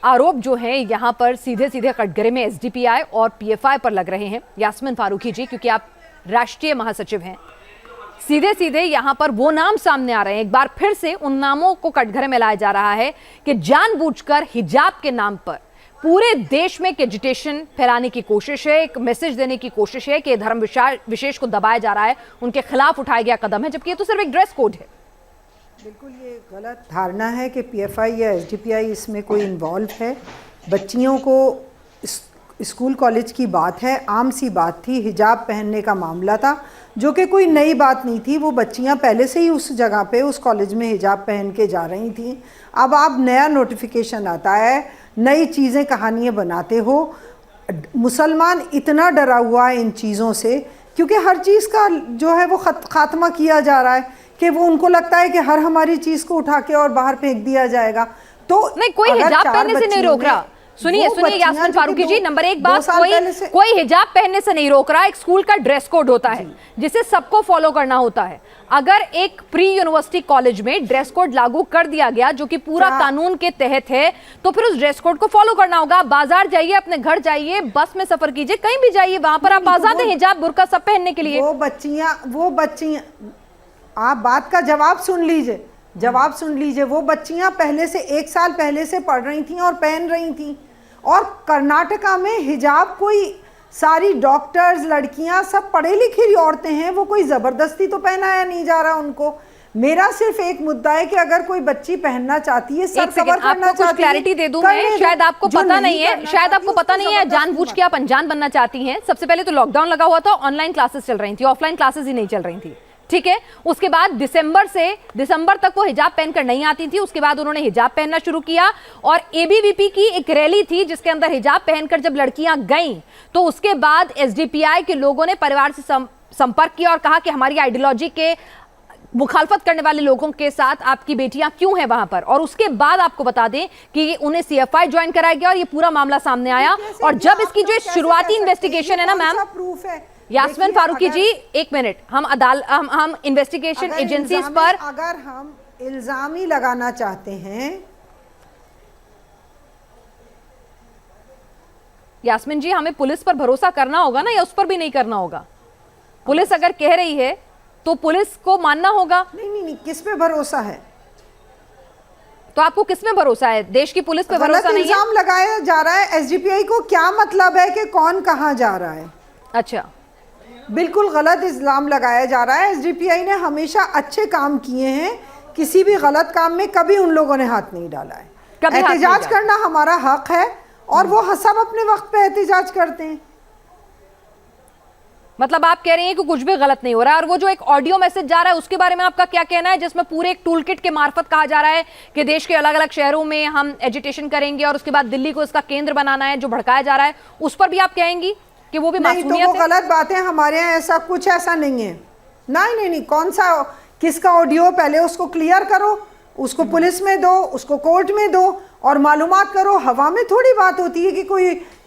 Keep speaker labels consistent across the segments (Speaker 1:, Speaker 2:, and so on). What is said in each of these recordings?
Speaker 1: आरोप जो हैं यहाँ पर सीधे सीधे कटघरे में एसडीपीआई और पीएफआई पर लग रहे हैं। यास्मीन फारूकी जी, क्योंकि आप राष्ट्रीय महासचिव हैं, सीधे सीधे यहाँ पर वो नाम सामने आ रहे हैं। एक बार फिर से उन नामों को कटघरे में लाया जा रहा है कि जानबूझकर हिजाब के नाम पर पूरे देश में एक एजिटेशन फैलाने की कोशिश है, एक मैसेज देने की कोशिश है कि धर्म विशेष को दबाया जा रहा है, उनके खिलाफ उठाया गया कदम है, जबकि ये तो सिर्फ एक ड्रेस कोड है।
Speaker 2: बिल्कुल ये गलत धारणा है कि पीएफआई या एसडीपीआई इसमें कोई इन्वॉल्व है। बच्चियों को स्कूल कॉलेज की बात है, आम सी बात थी, हिजाब पहनने का मामला था, जो कि कोई नई बात नहीं थी। वो बच्चियां पहले से ही उस जगह पे उस कॉलेज में हिजाब पहन के जा रही थी। अब आप नया नोटिफिकेशन आता है, नई चीज़ें कहानियाँ बनाते हो। मुसलमान इतना डरा हुआ है इन चीज़ों से, क्योंकि हर चीज़ का जो है वो खात्मा किया जा रहा है कि वो उनको लगता है कि हर हमारी चीज़ को उठा के और बाहर फेंक दिया जाएगा। तो
Speaker 1: नहीं, कोई हिजाब पहनने से नहीं रोक रहा। सुनिए यास्मीन फारूकी जी, नंबर एक बात, कोई हिजाब पहनने से नहीं रोक रहा। एक स्कूल का ड्रेस कोड होता है जिसे सबको फॉलो करना होता है। अगर एक प्री यूनिवर्सिटी कॉलेज में ड्रेस कोड लागू कर दिया गया जो कि पूरा कानून के तहत है, तो फिर उस ड्रेस कोड को फॉलो करना होगा। बाजार जाइए, अपने घर जाइए, बस में सफर कीजिए, कहीं भी जाइए, वहां पर आप आजाद हैं हिजाब बुर्का सब पहनने के लिए।
Speaker 2: वो बच्चियां आप बात का जवाब सुन लीजिए। वो बच्चियां पहले से 1 साल पहले से पढ़ रही थी और पहन रही थी। और कर्नाटका में हिजाब कोई सारी डॉक्टर्स, लड़कियां, सब पढ़े लिखी औरतें हैं, वो कोई ज़बरदस्ती तो पहनाया नहीं जा रहा उनको। मेरा सिर्फ एक मुद्दा है कि अगर कोई बच्ची पहनना चाहती है, सर कवर करना चाहती है,
Speaker 1: क्लैरिटी दे दूं मैं, शायद आपको पता नहीं है, जानबूझ के आप अनजान बनना चाहती हैं। सबसे पहले तो लॉकडाउन लगा हुआ था, ऑनलाइन क्लासेस चल रही थी, ऑफलाइन क्लासेस ही नहीं चल रही थी, ठीक है। उसके बाद दिसंबर तक वो हिजाब पहनकर नहीं आती थी। उसके बाद उन्होंने हिजाब पहनना शुरू किया और एबीवीपी की एक रैली थी जिसके अंदर हिजाब पहनकर जब लड़कियां गईं, तो उसके बाद एसडीपीआई के लोगों ने परिवार से संपर्क किया और कहा कि हमारी आइडियोलॉजी के मुखालफत करने वाले लोगों के साथ आपकी बेटियां क्यों हैं वहां पर। और उसके बाद आपको बता दें कि उन्हें सीएफआई ज्वाइन कराया गया और ये पूरा मामला सामने आया। और जब इसकी जो शुरुआती इन्वेस्टिगेशन है ना मैम, यास्मीन फारूकी जी, 1 मिनट, हम इन्वेस्टिगेशन एजेंसीज पर
Speaker 2: अगर हम इल्जाम ही लगाना चाहते हैं,
Speaker 1: यास्मीन जी, हमें पुलिस पर भरोसा करना होगा ना, या उस पर भी नहीं करना होगा? पुलिस अगर कह रही है तो पुलिस को मानना होगा।
Speaker 2: नहीं, किस पे भरोसा है?
Speaker 1: तो आपको किस में भरोसा है? देश की पुलिस पे भरोसा नहीं है?
Speaker 2: इल्जाम लगाया जा रहा है। एसडीपीआई को क्या मतलब है कि कौन कहां जा रहा है?
Speaker 1: अच्छा, बिल्कुल
Speaker 2: गलत इल्जाम लगाया जा रहा है। एसडीपीआई ने हमेशा अच्छे काम किए हैं, किसी भी गलत काम में कभी उन लोगों ने हाथ नहीं डाला है। एहतिजाज करना हमारा हक है और वो सब अपने वक्त पे एहतिजाज करते हैं।
Speaker 1: मतलब आप कह रही हैं कि कुछ भी गलत नहीं हो रहा है। और वो जो एक ऑडियो मैसेज जा रहा है उसके बारे में आपका क्या कहना है, जिसमें पूरे एक टूल किट के मार्फत कहा जा रहा है कि देश के अलग अलग शहरों में हम एजिटेशन करेंगे और उसके बाद दिल्ली को इसका केंद्र बनाना है, जो भड़काया जा रहा है, उस पर भी आप कहेंगी कि वो भी मासूमियत है?
Speaker 2: तो वो गलत बात है। हमारे यहाँ ऐसा नहीं है। नहीं, कौन सा किसका ऑडियो, पहले उसको क्लियर करो, उसको पुलिस में दो, उसको कोर्ट में दो और मालूमात करो। हवा में थोड़ी बात होती है कि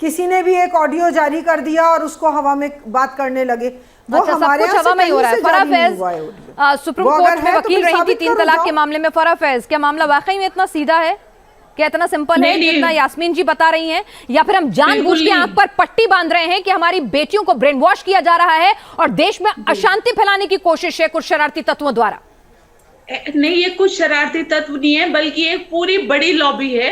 Speaker 2: किसी ने भी एक ऑडियो जारी कर दिया और उसको हवा में बात करने लगे। वो हमारे
Speaker 1: हवा में ही हो रहा है। फराह फैज सुप्रीम कोर्ट में वकील रही थी 3 तलाक के मामले में। फराह फैज, क्या मामला वाकई में इतना सीधा है, क्या इतना सिंपल है जितना यास्मीन जी बता रही हैं, या फिर हम जानबूझ के आंख पर पट्टी बांध रहे हैं कि हमारी बेटियों को ब्रेन वॉश किया जा रहा है और देश में अशांति फैलाने की कोशिश है कुछ शरारती तत्वों द्वारा?
Speaker 3: नहीं, ये कुछ शरारती तत्व नहीं है, बल्कि एक पूरी बड़ी लॉबी है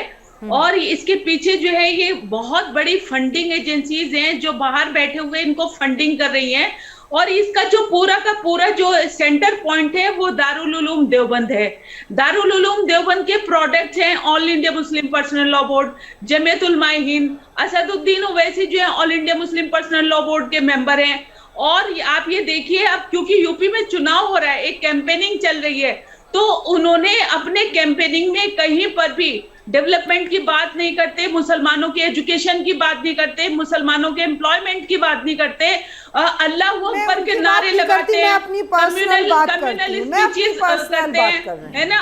Speaker 3: और इसके पीछे जो है ये बहुत बड़ी फंडिंग एजेंसीज हैं जो बाहर बैठे हुए इनको फंडिंग कर रही हैं। और इसका जो पूरा का पूरा जो सेंटर पॉइंट है वो दारुल उलूम देवबंद है। दारुल उलूम देवबंद के प्रोडक्ट्स हैं all India Muslim personal law board, Jamiat Ulama Hind, Asaduddin Owaisi जो है all India Muslim personal law board के मेंबर हैं। और आप ये देखिए, अब क्योंकि यूपी में चुनाव हो रहा है, एक कैंपेनिंग चल रही है, तो उन्होंने अपने कैंपेनिंग में कहीं पर भी डेवलपमेंट की बात नहीं करते, मुसलमानों की एजुकेशन की बात नहीं करते, मुसलमानों के एम्प्लॉयमेंट की बात नहीं करते, अल्लाह अकबर के नारे लगाते हैं, कम्युनल स्पीचेस करते हैं, है ना।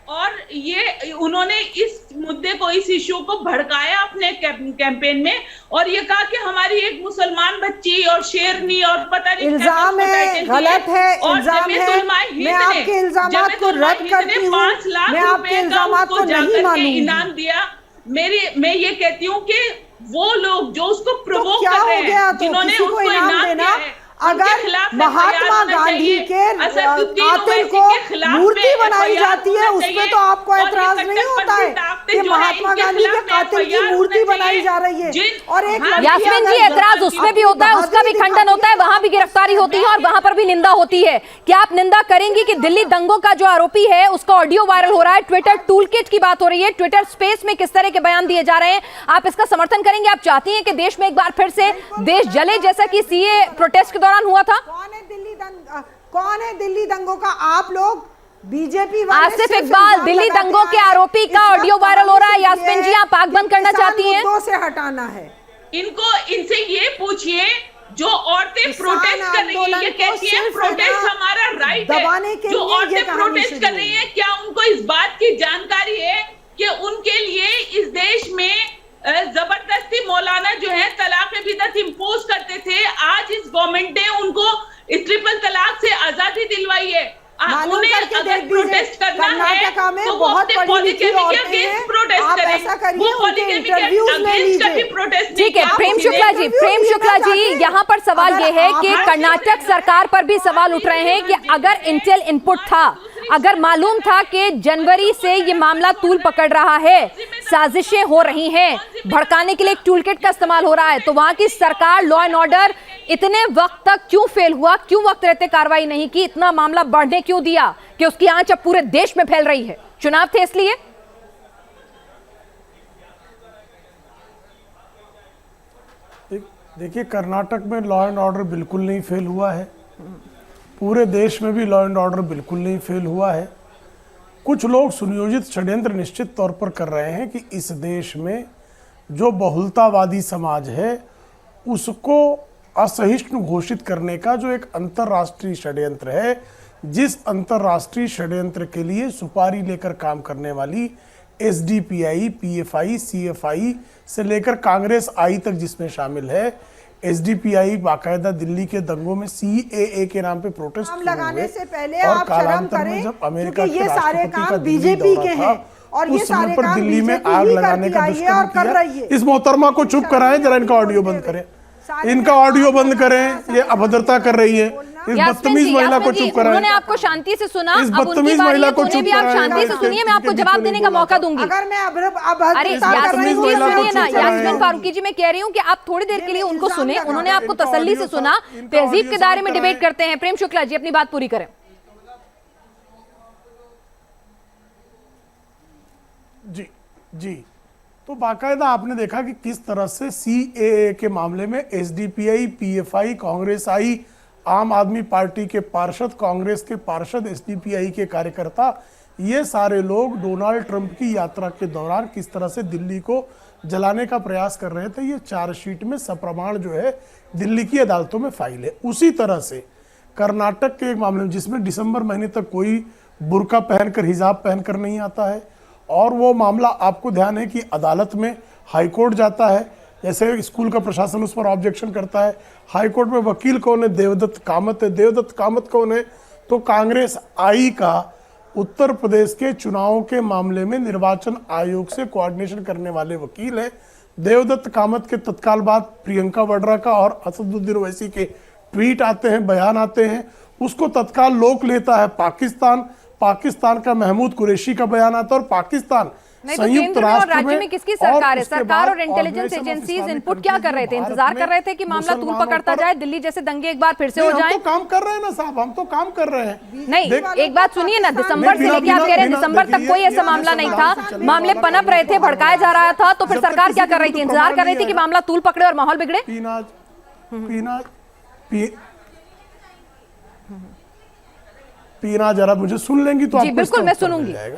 Speaker 3: और ये उन्होंने इस मुद्दे को, इस इश्यू को भड़काया अपने कैंपेन में और ये कहा कि हमारी एक मुसलमान बच्ची और शेरनी और पता नहीं
Speaker 2: इल्जाम है, गलत है, इल्जाम है। मैं आपके इल्जामात को रद्द करती हूँ,
Speaker 3: 5 लाख रुपए का उनको जाकर के इनाम दिया। मैं ये कहती हूँ कि वो लोग जो उसको प्रोवोक
Speaker 2: क्या
Speaker 3: कर रहे
Speaker 2: हो गया?
Speaker 3: हैं,
Speaker 2: तो
Speaker 3: जिन्होंने
Speaker 2: किसी को
Speaker 3: उसको
Speaker 2: इनाम
Speaker 3: इनाम
Speaker 2: देना,
Speaker 3: दिया है, उनके
Speaker 2: अगर
Speaker 3: खिलाफ
Speaker 2: महात्मा
Speaker 3: FIR होना
Speaker 2: गांधी
Speaker 3: चाहिए।
Speaker 2: के
Speaker 3: असदुद्दीन
Speaker 2: कातिल
Speaker 3: ओवैसी
Speaker 2: को
Speaker 3: के खिलाफ
Speaker 2: मूर्ति
Speaker 3: में
Speaker 2: बनाई
Speaker 3: FIR
Speaker 2: जाती है,
Speaker 3: होना
Speaker 2: उसमें
Speaker 3: चाहिए।
Speaker 2: तो आपको
Speaker 3: और ये
Speaker 2: एतराज नहीं होता है
Speaker 3: कट्टरपंथी
Speaker 2: कि
Speaker 3: जो है,
Speaker 2: महात्मा
Speaker 3: इनके
Speaker 2: गांधी के
Speaker 3: खिलाफ
Speaker 2: कातिल की
Speaker 3: FIR
Speaker 2: मूर्ति
Speaker 3: होना
Speaker 2: बनाई
Speaker 3: चाहिए।
Speaker 2: जा रही है। और एक लड़की
Speaker 1: यास्मीन जी,
Speaker 2: अगर
Speaker 1: एतराज उसमें भी होता है, उसका भी
Speaker 2: बहादुरी
Speaker 1: खंडन होता है,
Speaker 2: दिखाती
Speaker 1: वहां भी गिरफ्तारी होती है और वहां पर भी निंदा होती है। क्या आप निंदा करेंगी कि दिल्ली दंगों का जो आरोपी है उसका ऑडियो वायरल हो रहा है, ट्विटर टूलकिट की बात हो रही है, ट्विटर स्पेस में किस तरह के बयान दिए जा रहे हैं, आप इसका समर्थन करेंगे? आप चाहती हैं कि देश में एक बार फिर से देश जले जैसा कि सीए प्रोटेस्ट के दौरान हुआ था?
Speaker 2: कौन है दिल्ली दंगों का? आप लोग बीजेपी वाले
Speaker 1: आसिफ
Speaker 2: सिर्फ
Speaker 1: इकबाल,
Speaker 2: इल्जाम
Speaker 1: दिल्ली
Speaker 2: लगाते
Speaker 1: दंगों के
Speaker 2: आए।
Speaker 1: आरोपी का
Speaker 2: इस वक्त
Speaker 1: ऑडियो वायरल हो रहा है।
Speaker 2: ये
Speaker 1: यास्मीन जी, आप आग बंद करना
Speaker 2: किसान
Speaker 1: चाहती हैं?
Speaker 2: मुद्दों से हटाना है।
Speaker 3: इनसे ये पूछिए, जो औरतें
Speaker 2: किसान
Speaker 3: प्रोटेस्ट कर रही हैं, ये
Speaker 2: आंदोलन को
Speaker 3: कहती हैं
Speaker 2: सिर्फ
Speaker 3: प्रोटेस्ट
Speaker 2: ना
Speaker 3: हमारा राइट
Speaker 2: दबाने
Speaker 3: है।
Speaker 2: के
Speaker 3: जो
Speaker 2: लिए ये
Speaker 3: औरतें
Speaker 2: कहानी
Speaker 3: प्रोटेस्ट
Speaker 2: शुरू
Speaker 3: कर
Speaker 2: हुई।
Speaker 3: रही हैं, क्या उनको इस बात की जानकारी है कि उनके लिए इस देश में जबरदस्ती मौलाना जो है तलाक बिदअत इंपोज करते थे, आज इस गवर्नमेंट ने उनको ट्रिपल तलाक से आजादी दिलवाई है।
Speaker 2: मालूम
Speaker 3: उन्हें
Speaker 2: करके
Speaker 3: अगर
Speaker 2: देख
Speaker 3: प्रोटेस्ट
Speaker 2: दीजिए,
Speaker 3: करना है
Speaker 2: कर्नाटका में
Speaker 3: तो वो
Speaker 2: बहुत
Speaker 3: अपने
Speaker 2: पढ़ी लिखी
Speaker 3: पॉलिटिक्स
Speaker 2: औरतें
Speaker 3: अगेंस्ट
Speaker 2: हैं।
Speaker 3: प्रोटेस्ट
Speaker 2: आप
Speaker 3: करें।
Speaker 2: ऐसा करिए,
Speaker 3: वो
Speaker 2: उनके
Speaker 3: पॉलिटिक्स
Speaker 2: इंटरव्यूज ले
Speaker 3: अगेंस्ट कभी
Speaker 2: लीजिए।
Speaker 3: प्रोटेस्ट नहीं
Speaker 1: ठीक है
Speaker 3: किया।
Speaker 1: प्रेम शुक्ला जी, प्रेम शुक्ला जी, यहाँ पर सवाल ये है कि कर्नाटक सरकार पर भी सवाल उठ रहे हैं कि अगर इंटेल इनपुट था, अगर मालूम था कि जनवरी से ये मामला तूल पकड़ रहा है, साजिशें हो रही हैं, भड़काने के लिए एक टूलकिट का इस्तेमाल हो रहा है, तो वहां की सरकार लॉ एंड ऑर्डर इतने वक्त तक क्यों फेल हुआ, क्यों वक्त रहते कार्रवाई नहीं की, इतना मामला बढ़ने क्यों दिया कि उसकी आंच अब पूरे देश में फैल रही है? चुनाव थे इसलिए?
Speaker 4: देखिए, कर्नाटक में लॉ एंड ऑर्डर बिल्कुल नहीं फेल हुआ है, पूरे देश में भी लॉ एंड ऑर्डर बिल्कुल नहीं फेल हुआ है। कुछ लोग सुनियोजित षड्यंत्र निश्चित तौर पर कर रहे हैं कि इस देश में जो बहुलतावादी समाज है उसको असहिष्णु घोषित करने का जो एक अंतर्राष्ट्रीय षड्यंत्र है, जिस अंतर्राष्ट्रीय षड्यंत्र के लिए सुपारी लेकर काम करने वाली एसडीपीआई, पीएफआई, सीएफआई से लेकर कांग्रेस आई तक जिसमें शामिल है, एसडीपीआई बाकायदा दिल्ली के दंगों में सीएए के नाम पे प्रोटेस्ट
Speaker 2: काम लगाने से पहले
Speaker 4: और
Speaker 2: आप शर्म
Speaker 4: कालांतर में
Speaker 2: करें,
Speaker 4: जब अमेरिका
Speaker 2: क्योंकि
Speaker 4: के
Speaker 2: ये सारे
Speaker 4: राष्ट्रपति का
Speaker 2: काम
Speaker 4: दिल्ली
Speaker 2: बीजेपी
Speaker 4: दौरा
Speaker 2: के
Speaker 4: था,
Speaker 2: हैं और ये
Speaker 4: उस समय
Speaker 2: सारे
Speaker 4: पर
Speaker 2: काम
Speaker 4: दिल्ली में
Speaker 2: बीजेपी
Speaker 4: आग
Speaker 2: ही
Speaker 4: लगाने का
Speaker 2: करती आई है और
Speaker 4: दुष्कर्म
Speaker 2: कर रही है।
Speaker 4: किया। इस मोहतरमा को चुप कराएं, जरा इनका ऑडियो बंद करें, इनका ऑडियो बंद करें, ये अभद्रता कर रही है। इस बदतमीज महिला को चुप कराएं।
Speaker 1: उन्होंने आपको शांति से सुना,
Speaker 4: इस
Speaker 1: अब उनकी
Speaker 4: बदतमीज
Speaker 1: बारी
Speaker 4: महिला
Speaker 1: है,
Speaker 4: को
Speaker 1: उन्हें
Speaker 4: चुप
Speaker 1: भी आप
Speaker 4: कराएं।
Speaker 1: शांति से सुनिए, मैं आपको जवाब देने का मौका दूंगी।
Speaker 2: अगर मैं
Speaker 1: अरे यास्मीन जी सुनिए ना, यास्मीन फारूकी जी, मैं कह रही हूँ कि आप थोड़ी देर के लिए उनको सुने, उन्होंने आपको तसल्ली से सुना, तहजीब के दायरे में डिबेट करते हैं। प्रेम शुक्ला जी, अपनी बात पूरी करें।
Speaker 4: जी जी, तो बाकायदा आपने देखा कि किस तरह से सीएए के मामले में एसडीपीआई, पीएफआई, कांग्रेस आई, आम आदमी पार्टी के पार्षद, कांग्रेस के पार्षद, एसडीपीआई के कार्यकर्ता, ये सारे लोग डोनाल्ड ट्रंप की यात्रा के दौरान किस तरह से दिल्ली को जलाने का प्रयास कर रहे थे। ये चार्जशीट में सप्रमाण जो है दिल्ली की अदालतों में फाइल है। उसी तरह से कर्नाटक के एक मामले में जिसमें दिसंबर महीने तक कोई बुर्का पहनकर, हिजाब पहनकर नहीं आता है, और वो मामला आपको ध्यान है कि अदालत में हाईकोर्ट जाता है, जैसे स्कूल का प्रशासन उस पर ऑब्जेक्शन करता है, हाईकोर्ट में वकील कौन है? देवदत्त कामत है। देवदत्त कामत कौन है? तो कांग्रेस आई का उत्तर प्रदेश के चुनावों के मामले में निर्वाचन आयोग से कोऑर्डिनेशन करने वाले वकील हैं। देवदत्त कामत के तत्काल बाद प्रियंका वाड्रा का और असदुद्दीन ओवैसी के ट्वीट आते हैं, बयान आते हैं, उसको तत्काल लोक लेता है पाकिस्तान का महमूद कुरैशी का बयान आता है, और पाकिस्तान
Speaker 1: नहीं तो
Speaker 4: संयुक्त
Speaker 1: केंद्र में और
Speaker 4: राष्ट्र
Speaker 1: राज्य में किसकी सरकार है?
Speaker 4: उसके
Speaker 1: सरकार
Speaker 4: बाद
Speaker 1: और intelligence
Speaker 4: Organisation of
Speaker 1: agencies
Speaker 4: Islamic
Speaker 1: input क्या कर रहे थे?
Speaker 4: Countries
Speaker 1: इंतजार
Speaker 4: में
Speaker 1: कर रहे थे कि मामला तूल
Speaker 4: मुसलमानों
Speaker 1: पकड़ता
Speaker 4: पर-
Speaker 1: जाए, दिल्ली जैसे दंगे एक बार फिर से हो
Speaker 4: नहीं,
Speaker 1: जाए।
Speaker 4: हम तो काम कर रहे हैं ना साहब, हम तो काम कर रहे हैं।
Speaker 1: नहीं, एक बात सुनिए ना, दिसंबर से
Speaker 4: बिना-
Speaker 1: लेके आप कह रहे हैं
Speaker 4: बिना-
Speaker 1: दिसंबर तक कोई ऐसा मामला नहीं था, मामले पनप रहे थे, भड़काया जा रहा था, तो फिर सरकार क्या कर रही थी? इंतजार कर रही थी कि मामला तूल पकड़े और माहौल बिगड़े।
Speaker 4: पीना जरा मुझे सुन लेंगी तो
Speaker 1: जी
Speaker 4: आपको
Speaker 1: बिल्कुल,
Speaker 4: इसका
Speaker 1: मैं
Speaker 4: उत्तर मिल
Speaker 1: सुनूंगी।
Speaker 4: जाएगा।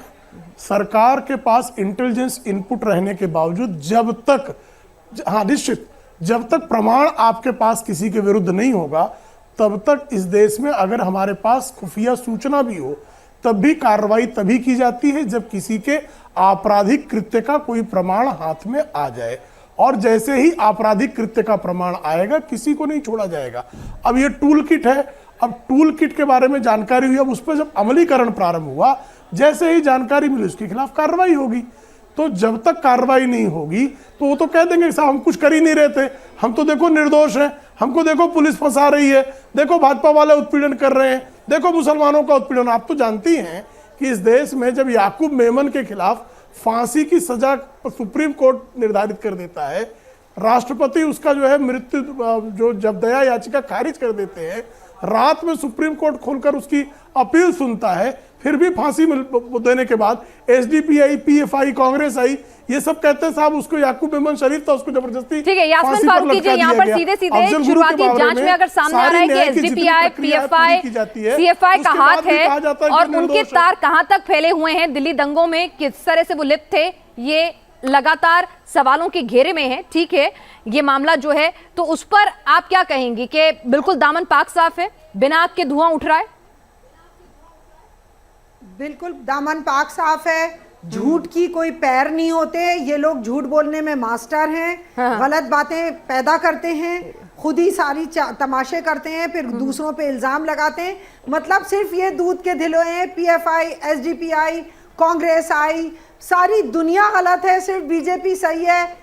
Speaker 4: सरकार के पास इंटेलिजेंस इनपुट रहने के बावजूद जब तक, हाँ निश्चित, जब तक प्रमाण आपके पास किसी के विरुद्ध नहीं होगा, तब तक इस देश में अगर हमारे पास खुफिया सूचना भी हो, तब भी कार्रवाई तभी की जाती है जब किसी के आपराधिक कृत्य का कोई प्रमाण हाथ में आ जाए, और जैसे ही आपराधिक कृत्य का प्रमाण आएगा किसी को नहीं छोड़ा जाएगा। अब ये टूल किट है, अब टूल किट के बारे में जानकारी हुई, अब उस पर जब अमलीकरण प्रारंभ हुआ, जैसे ही जानकारी मिली उसके खिलाफ कार्रवाई होगी। तो जब तक कार्रवाई नहीं होगी तो वो तो कह देंगे साहब हम कुछ कर ही नहीं रहे थे, हम तो देखो निर्दोष हैं, हमको देखो पुलिस फंसा रही है, देखो भाजपा वाले उत्पीड़न कर रहे हैं, देखो मुसलमानों का उत्पीड़न। आप तो जानती हैं कि इस देश में जब याकूब मेमन के खिलाफ फांसी की सजा सुप्रीम कोर्ट निर्धारित कर देता है, राष्ट्रपति उसका जो है मृत्यु जो जब दया याचिका खारिज कर देते हैं, रात में सुप्रीम कोर्ट खोलकर उसकी अपील सुनता है, फिर भी फांसी देने के बाद एसडीपीआई, पीएफआई, कांग्रेस आई, ये सब कहते हैं साहब उसको याकूब मेमन शरीफ था, उसको जबरदस्ती
Speaker 1: ठीक है। यास्मीन फारूकी जी, यहाँ पर सीधे सीधे शुरुआती जांच में अगर सामने आ रहा है कि एसडीपीआई, पीएफआई, सीएफआई का हाथ है और उनके तार कहां तक फैले हुए हैं, दिल्ली दंगों में किस तरह से वो लिप्त थे, ये लगातार सवालों के घेरे में है। ठीक है, ये मामला जो है तो उस पर आप क्या कहेंगी कि बिल्कुल दामन पाक साफ है, बिना आग के धुआं उठ रहा है?
Speaker 2: बिल्कुल दामन पाक साफ है, झूठ की कोई पैर नहीं होते, ये लोग झूठ बोलने में मास्टर हैं, गलत बातें पैदा करते हैं, खुद ही सारी तमाशे करते हैं, फिर दूसरों पे इल्जाम लगाते हैं। मतलब सिर्फ ये दूध के धिलोए हैं, पीएफआई, एसडीपीआई, कांग्रेस आई, सारी दुनिया गलत है, सिर्फ बीजेपी सही है,